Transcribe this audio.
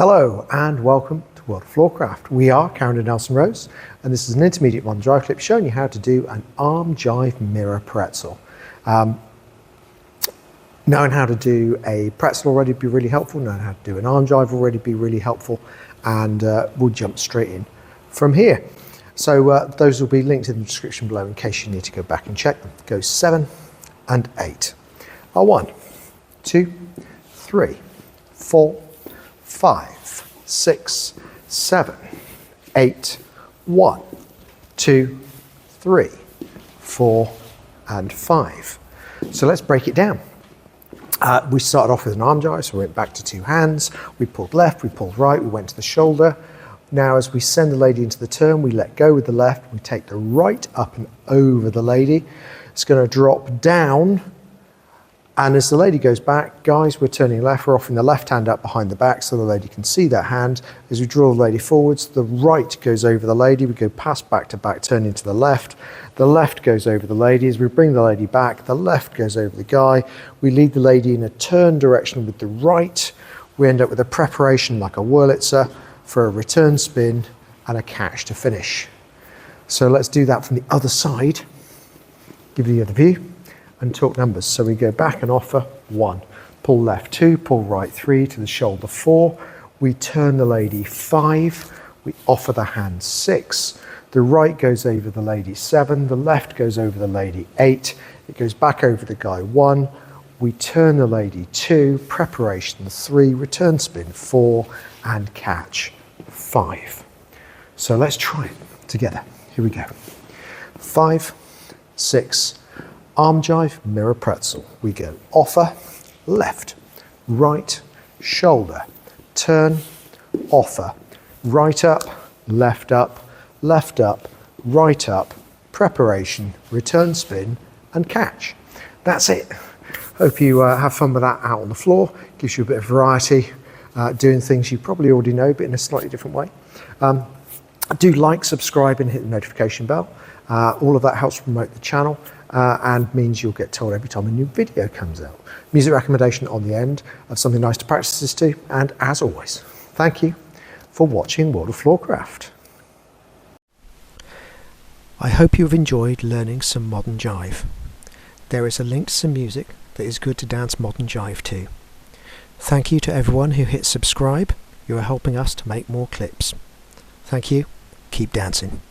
Hello and welcome to World of Floorcraft. We are Karen and Nelson Rose, and this is an Intermediate Modern Jive Clip showing you how to do an Arm Jive Mirror Pretzel. Knowing how to do a pretzel already be really helpful, knowing how to do an arm jive already be really helpful, and we'll jump straight in from here. So those will be linked in the description below in case you need to go back and check them. Go 7 and 8 are 1, 2, 3, 4, 5, 6, 7, 8, 1, 2, 3, 4, and 5. So let's break it down. We started off with an arm jive, so we went back to 2 hands. We pulled left, we pulled right, we went to the shoulder. Now as we send the lady into the turn, we let go with the left, we take the right up and over the lady. It's going to drop down, and as the lady goes back, guys, we're turning left, we're offering the left hand up behind the back so the lady can see that hand. As we draw the lady forwards, the right goes over the lady, we go past back to back, turning to the left goes over the lady. As we bring the lady back, the left goes over the guy. We lead the lady in a turn direction with the right. We end up with a preparation like a Wurlitzer for a return spin and a catch to finish. So let's do that from the other side, give you the other view, and talk numbers. So we go back and offer 1, pull left 2, pull right 3, to the shoulder 4, we turn the lady 5, we offer the hand 6, the right goes over the lady 7, the left goes over the lady 8, it goes back over the guy 1, we turn the lady 2, preparation 3, return spin 4, and catch 5. So let's try it together. Here we go. 5, 6, arm jive, mirror pretzel. We go offer, left, right, shoulder, turn, offer, right up, left up, right up, preparation, return spin, and catch. That's it. Hope you have fun with that out on the floor. Gives you a bit of variety, doing things you probably already know, but in a slightly different way. Do like, subscribe, and hit the notification bell. All of that helps promote the channel and means you'll get told every time a new video comes out. Music recommendation on the end of something nice to practice this to. And as always, thank you for watching World of Floorcraft. I hope you've enjoyed learning some modern jive. There is a link to some music that is good to dance modern jive to. Thank you to everyone who hit subscribe. You are helping us to make more clips. Thank you. Keep dancing.